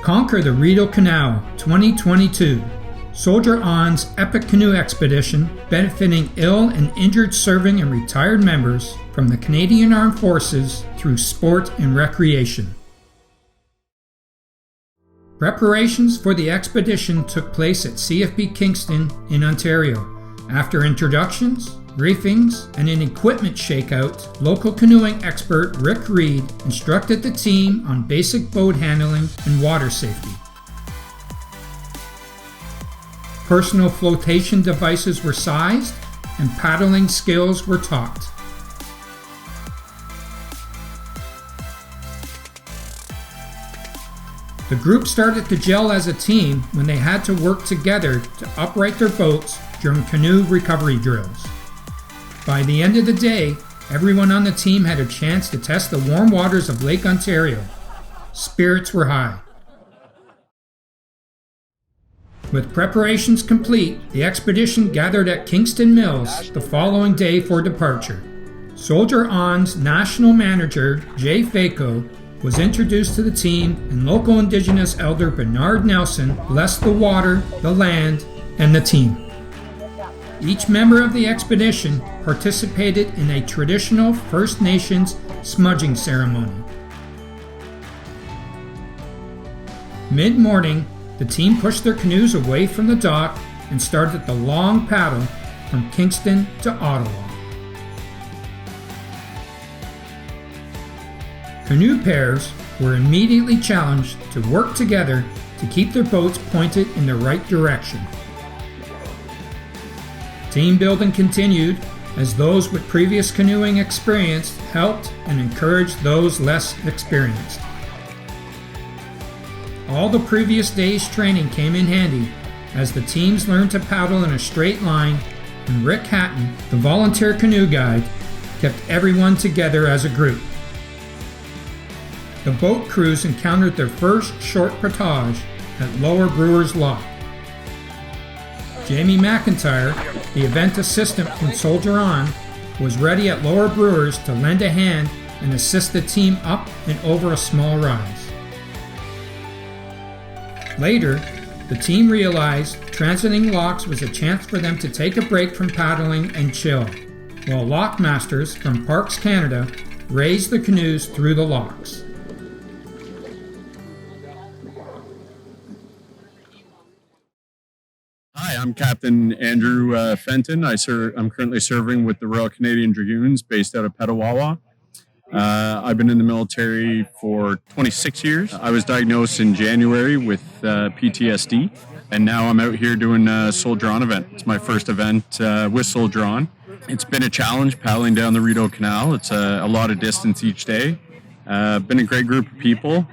Conquer the Rideau Canal 2022. Soldier On's epic canoe expedition benefiting ill and injured serving and retired members from the Canadian Armed Forces through sport and recreation. Preparations for the expedition took place at CFB Kingston in Ontario. After introductions, briefings, and an equipment shakeout, local canoeing expert Rick Reed instructed the team on basic boat handling and water safety. Personal flotation devices were sized and paddling skills were taught. The group started to gel as a team when they had to work together to upright their boats during canoe recovery drills. By the end of the day, everyone on the team had a chance to test the warm waters of Lake Ontario. Spirits were high. With preparations complete, the expedition gathered at Kingston Mills the following day for departure. Soldier On's national manager, Jay Faco, was introduced to the team, and local Indigenous elder Bernard Nelson blessed the water, the land, and the team. Each member of the expedition participated in a traditional First Nations smudging ceremony. Mid-morning, the team pushed their canoes away from the dock and started the long paddle from Kingston to Ottawa. Canoe pairs were immediately challenged to work together to keep their boats pointed in the right direction. Team building continued as those with previous canoeing experience helped and encouraged those less experienced. All the previous day's training came in handy as the teams learned to paddle in a straight line, and Rick Hatton, the volunteer canoe guide, kept everyone together as a group. The boat crews encountered their first short portage at Lower Brewers Lock. Jamie McIntyre, the event assistant from Soldier On, was ready at Lower Brewers to lend a hand and assist the team up and over a small rise. Later, the team realized transiting locks was a chance for them to take a break from paddling and chill, while lockmasters from Parks Canada raised the canoes through the locks. Hi, I'm Captain Andrew Fenton. I'm currently serving with the Royal Canadian Dragoons based out of Petawawa. I've been in the military for 26 years. I was diagnosed in January with PTSD, and now I'm out here doing a Soldier On event. It's my first event with Soldier On. It's been a challenge paddling down the Rideau Canal. It's a lot of distance each day. Been a great group of people,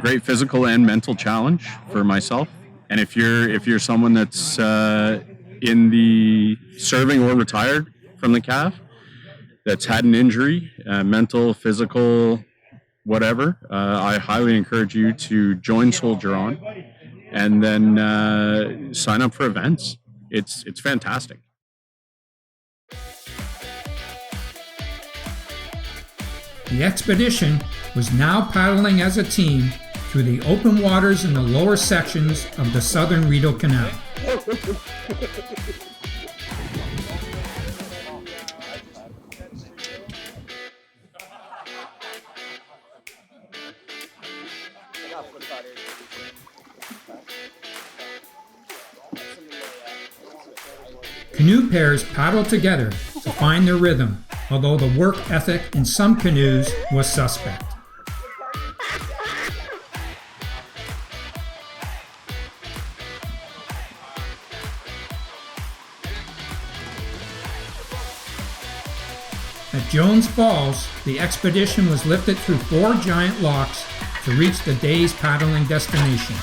great physical and mental challenge for myself. And if you're someone that's in the serving or retired from the CAF, that's had an injury, mental, physical, whatever, I highly encourage you to join Soldier On and then sign up for events. It's fantastic. The expedition was now paddling as a team through the open waters in the lower sections of the southern Rideau Canal. Canoe pairs paddled together to find their rhythm, although the work ethic in some canoes was suspect. At Jones Falls, the expedition was lifted through 4 giant locks to reach the day's paddling destination.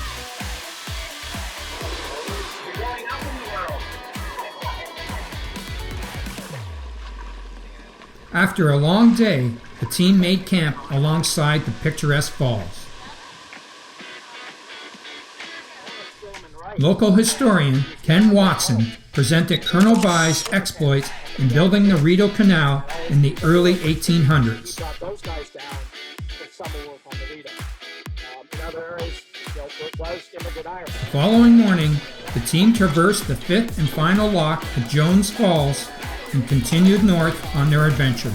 After a long day, the team made camp alongside the picturesque falls. Local historian Ken Watson presented Colonel Bye's exploits in building the Rideau Canal in the early 1800s. Got those guys down with summer work on the Rideau. In other areas, The following morning, the team traversed the fifth and final lock at Jones Falls and continued north on their adventure.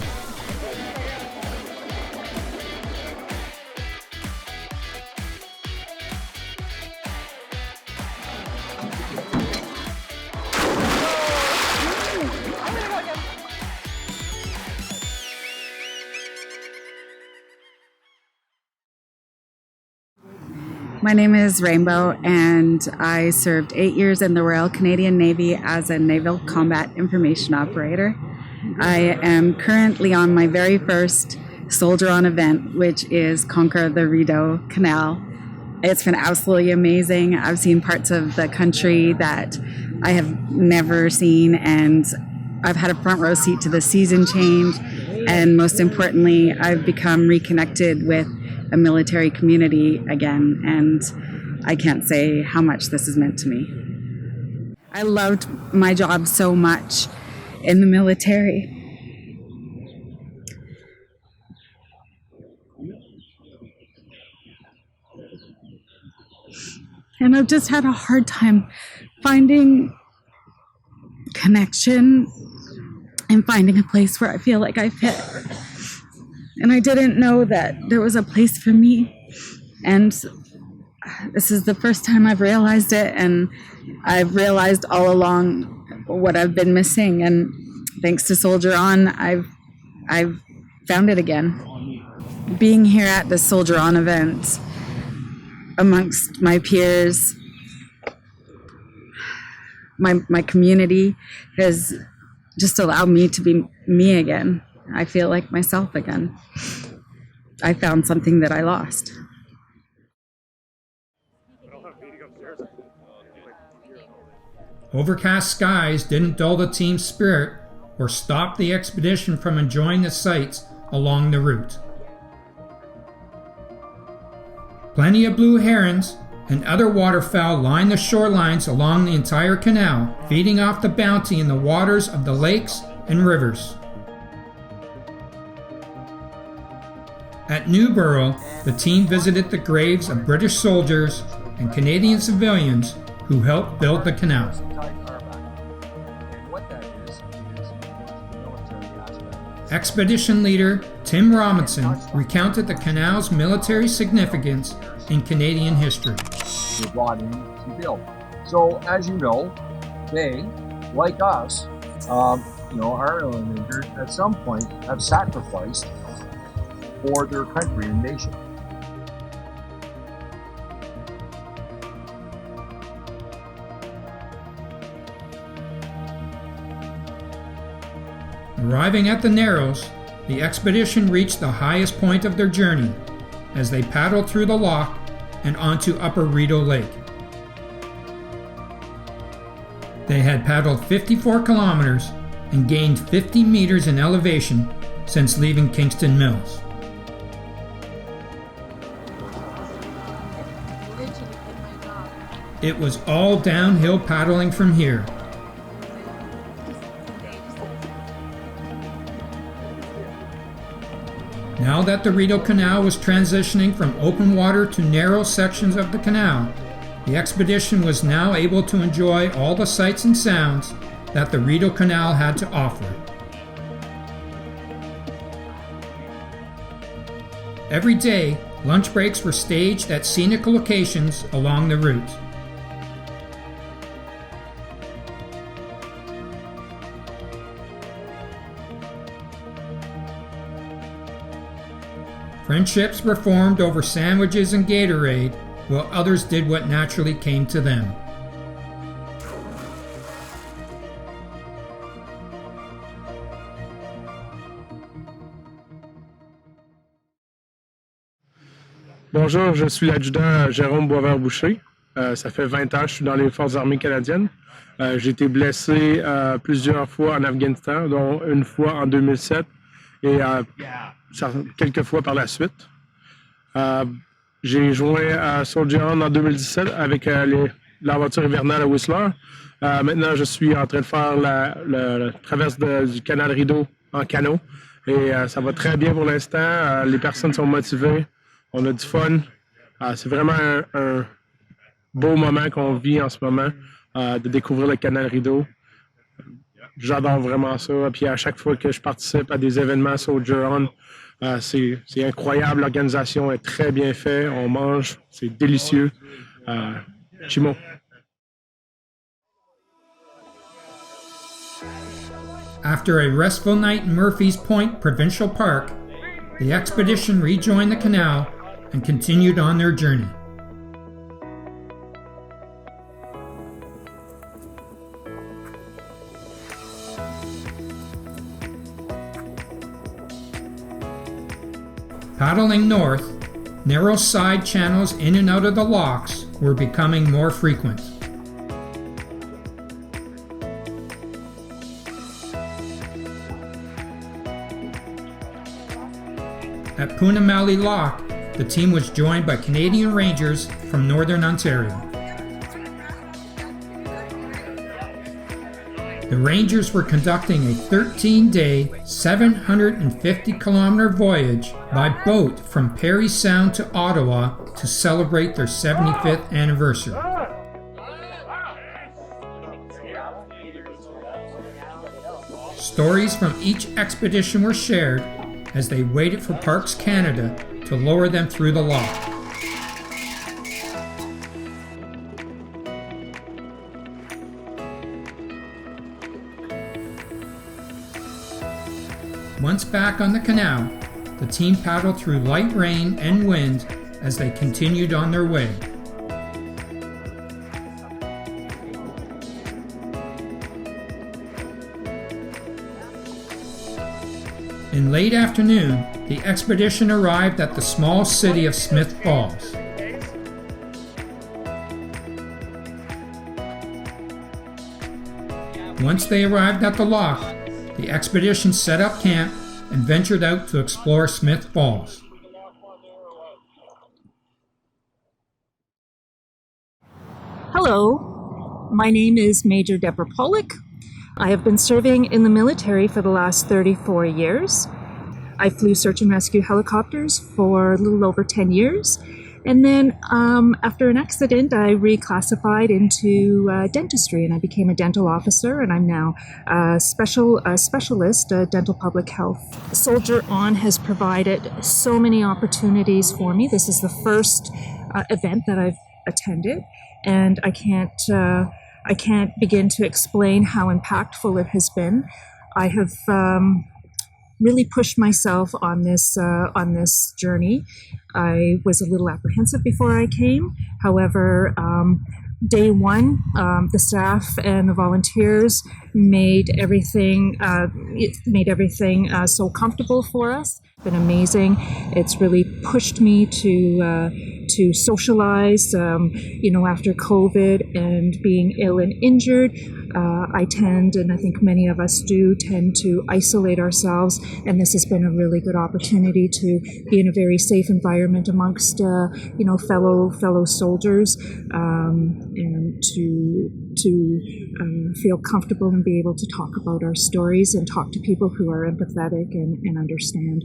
My name is Rainbow, and I served 8 years in the Royal Canadian Navy as a Naval Combat Information Operator. I am currently on my very first soldier-on event, which is Conquer the Rideau Canal. It's been absolutely amazing. I've seen parts of the country that I have never seen, and I've had a front row seat to the season change, and most importantly, I've become reconnected with a military community again, and I can't say how much this has meant to me. I loved my job so much in the military. And I've just had a hard time finding connection and finding a place where I feel like I fit. And I didn't know that there was a place for me. And this is the first time I've realized it. And I've realized all along what I've been missing. And thanks to Soldier On, I've found it again. Being here at the Soldier On event amongst my peers, my community has just allowed me to be me again. I feel like myself again. I found something that I lost. Overcast skies didn't dull the team's spirit or stop the expedition from enjoying the sights along the route. Plenty of blue herons and other waterfowl line the shorelines along the entire canal, feeding off the bounty in the waters of the lakes and rivers. At Newborough, the team visited the graves of British soldiers and Canadian civilians who helped build the canal. Expedition leader Tim Robinson recounted the canal's military significance in Canadian history. Were brought in to build. So, as you know, they, like us, our Irelanders, at some point have sacrificed for their country and nation. Arriving at the Narrows, the expedition reached the highest point of their journey as they paddled through the loch and onto Upper Rideau Lake. They had paddled 54 kilometers and gained 50 meters in elevation since leaving Kingston Mills. It was all downhill paddling from here. Now that the Rideau Canal was transitioning from open water to narrow sections of the canal, the expedition was now able to enjoy all the sights and sounds that the Rideau Canal had to offer. Every day, lunch breaks were staged at scenic locations along the route. Friendships were formed over sandwiches and Gatorade, while others did what naturally came to them. Bonjour, je suis l'adjudant Jérôme Boisvert-Boucher. Ça fait 20 ans que je suis dans les Forces armées canadiennes. J'ai été blessé plusieurs fois en Afghanistan, dont une fois en 2007 et quelques fois par la suite. J'ai joint à Soldier On en 2017 avec l'aventure hivernale à Whistler. Maintenant, je suis en train de faire la traverse du canal Rideau en canot. Et ça va très bien pour l'instant. Les personnes sont motivées. On a du fun. C'est vraiment beau moment qu'on vit en ce moment, de découvrir le canal Rideau. J'adore vraiment ça. Puis à chaque fois que je participe à des événements Soldier On, c'est incroyable. L'organisation est très bien faite. On mange, c'est délicieux. Chimo. After a restful night in Murphy's Point Provincial Park, the expedition rejoined the canal and continued on their journey. Paddling north, narrow side channels in and out of the locks were becoming more frequent. At Punamali Lock, the team was joined by Canadian Rangers from Northern Ontario. The Rangers were conducting a 13-day, 750-kilometer voyage by boat from Parry Sound to Ottawa to celebrate their 75th anniversary. Stories from each expedition were shared as they waited for Parks Canada to lower them through the lock. Once back on the canal, the team paddled through light rain and wind as they continued on their way. In late afternoon, the expedition arrived at the small city of Smith Falls. Once they arrived at the lock, the expedition set up camp and ventured out to explore Smith Falls. Hello, my name is Major Deborah Pollock. I have been serving in the military for the last 34 years. I flew search and rescue helicopters for a little over 10 years. And then after an accident, I reclassified into dentistry and I became a dental officer, and I'm now a specialist, dental public health. Soldier On has provided so many opportunities for me. This is the first event that I've attended, and I can't begin to explain how impactful it has been. I have really pushed myself on this journey. I was a little apprehensive before I came. However, day one, the staff and the volunteers made everything so comfortable for us. It's been amazing. It's really pushed me to socialize. After COVID and being ill and injured, I tend, and I think many of us do, tend to isolate ourselves. And this has been a really good opportunity to be in a very safe environment amongst fellow soldiers, and to feel comfortable and be able to talk about our stories and talk to people who are empathetic and understand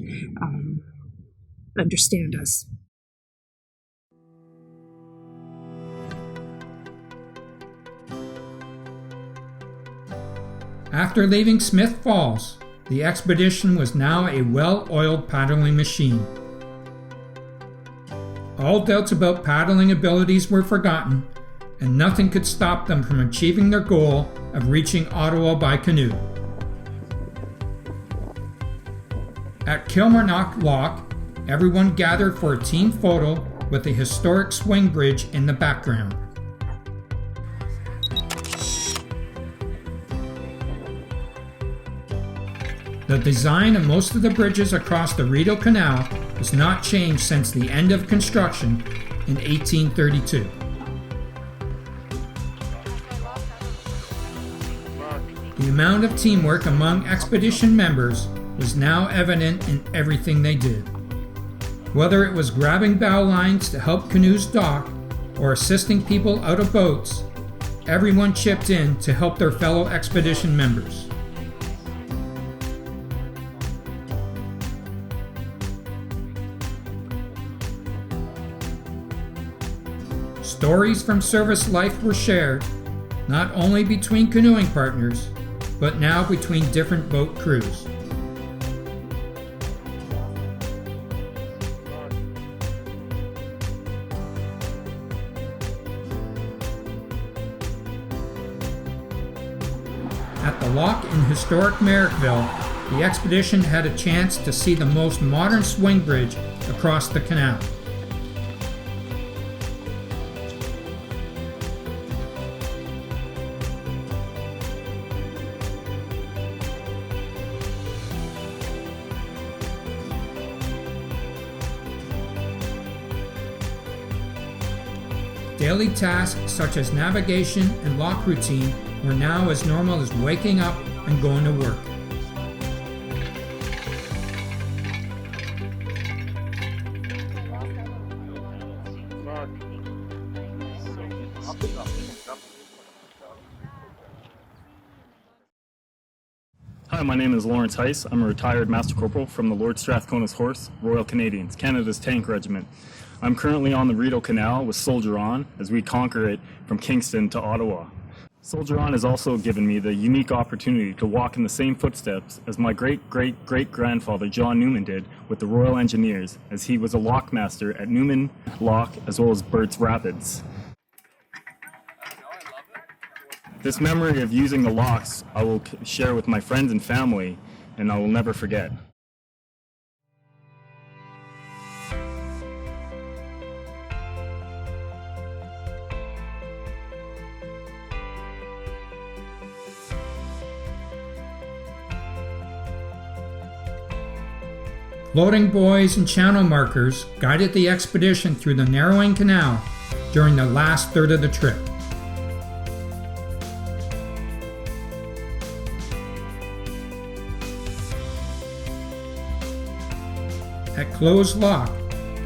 us. After leaving Smith Falls, the expedition was now a well-oiled paddling machine. All doubts about paddling abilities were forgotten, and nothing could stop them from achieving their goal of reaching Ottawa by canoe. At Kilmarnock Lock, everyone gathered for a team photo with the historic swing bridge in the background. The design of most of the bridges across the Rideau Canal has not changed since the end of construction in 1832. The amount of teamwork among expedition members was now evident in everything they did. Whether it was grabbing bow lines to help canoes dock or assisting people out of boats, everyone chipped in to help their fellow expedition members. Stories from service life were shared, not only between canoeing partners, but now between different boat crews. At the lock in historic Merrickville, the expedition had a chance to see the most modern swing bridge across the canal. Daily tasks such as navigation and lock routine were now as normal as waking up and going to work. Hi, my name is Lawrence Heiss. I'm a retired Master Corporal from the Lord Strathcona's Horse, Royal Canadians, Canada's Tank Regiment. I'm currently on the Rideau Canal with Soldier On as we conquer it from Kingston to Ottawa. Soldier On has also given me the unique opportunity to walk in the same footsteps as my great-great-great-grandfather John Newman did with the Royal Engineers, as he was a lockmaster at Newman Lock as well as Burt's Rapids. This memory of using the locks I will share with my friends and family, and I will never forget. Floating buoys and channel markers guided the expedition through the narrowing canal during the last third of the trip. At closed lock,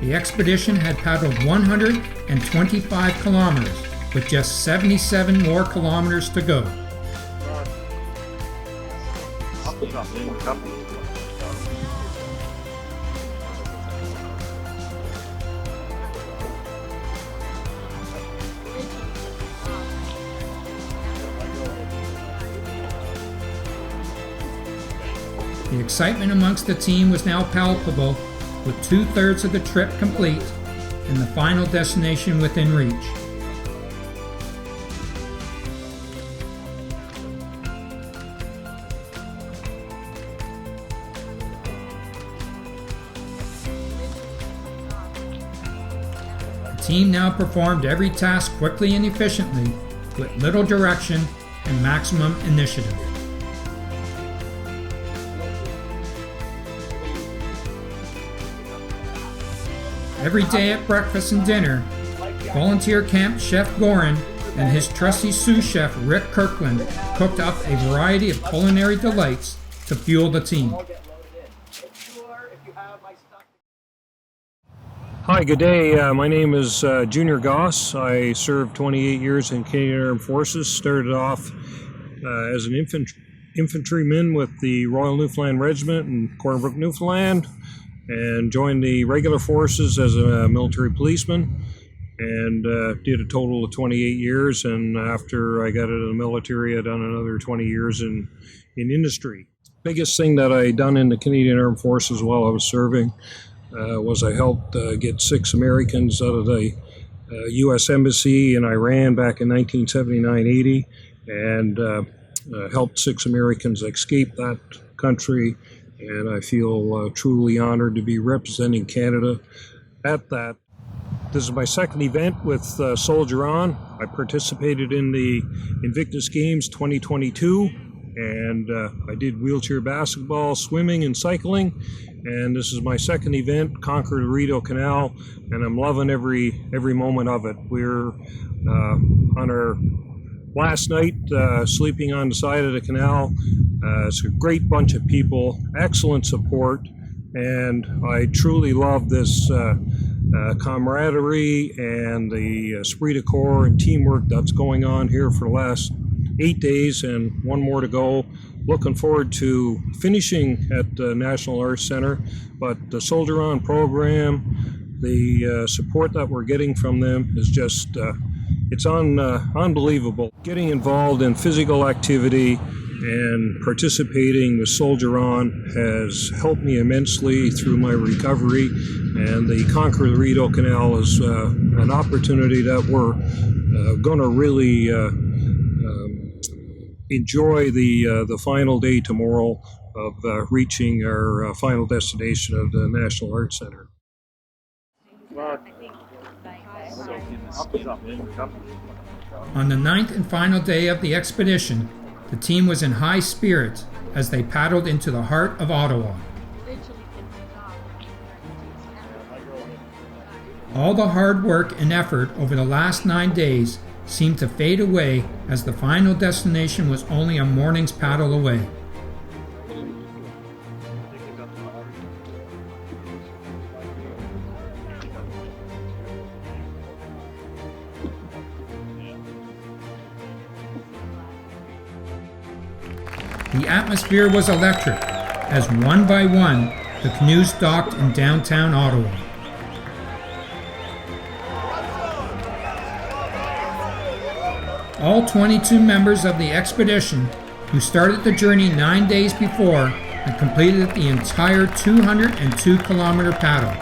the expedition had paddled 125 kilometers with just 77 more kilometers to go. The excitement amongst the team was now palpable, with 2/3 of the trip complete and the final destination within reach. The team now performed every task quickly and efficiently, with little direction and maximum initiative. Every day at breakfast and dinner, volunteer camp chef Goran and his trusty sous chef Rick Kirkland cooked up a variety of culinary delights to fuel the team. Hi, good day. My name is Junior Goss. I served 28 years in Canadian Armed Forces. Started off as an infantryman with the Royal Newfoundland Regiment in Cornbrook, Newfoundland, and joined the regular forces as a military policeman, and did a total of 28 years. And after I got out of the military, I done another 20 years in industry. Biggest thing that I done in the Canadian Armed Forces while I was serving was I helped get 6 Americans out of the U.S. Embassy in Iran back in 1979-80, and helped 6 Americans escape that country. And I feel truly honored to be representing Canada at that. This is my second event with Soldier On. I participated in the Invictus Games 2022, and I did wheelchair basketball, swimming, and cycling. And this is my second event, Conquer the Rideau Canal, and I'm loving every moment of it. We're on our last night, sleeping on the side of the canal. It's a great bunch of people, excellent support, and I truly love this camaraderie and the esprit de corps and teamwork that's going on here for the last 8 days and one more to go. Looking forward to finishing at the National Arts Center, but the Soldier On program The support that we're getting from them is just, it's unbelievable. Getting involved in physical activity and participating with Soldier On has helped me immensely through my recovery, and the Conquer the Rideau Canal is an opportunity that we're going to really enjoy the final day tomorrow of reaching our final destination of the National Arts Centre. On the ninth and final day of the expedition, the team was in high spirits as they paddled into the heart of Ottawa. All the hard work and effort over the last 9 days seemed to fade away as the final destination was only a morning's paddle away. The atmosphere was electric as one by one the canoes docked in downtown Ottawa. All 22 members of the expedition who started the journey 9 days before had completed the entire 202-kilometer paddle.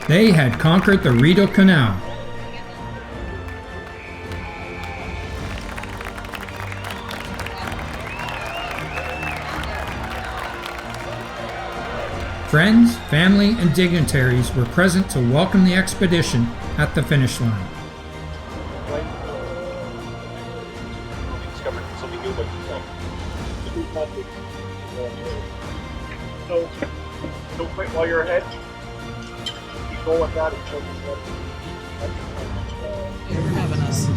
They had conquered the Rideau Canal. Friends, family, and dignitaries were present to welcome the expedition at the finish line. So, don't quit while you're ahead. Keep going with that until It's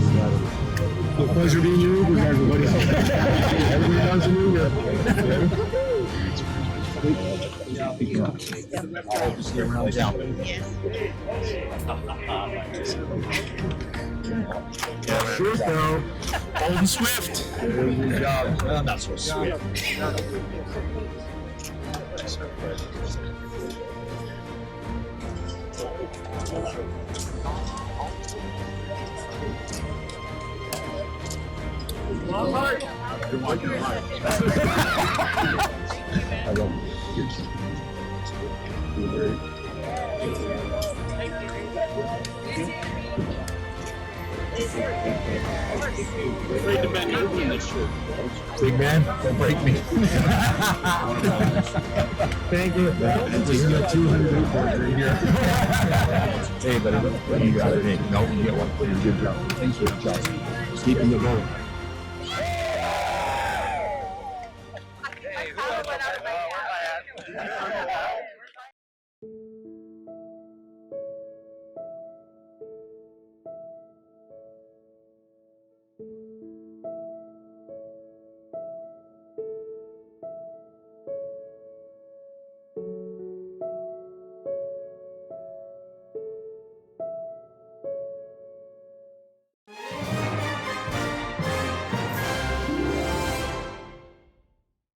a pleasure being your Uber, everybody. Everybody does an Uber. Sure, though. Old and swift. Good job. Well, not so swift. Big man, don't break me. Thank you. You got 200 reports right here. Hey, but you got it. No, you get one. Good job. Thanks for the job. Keeping the boat.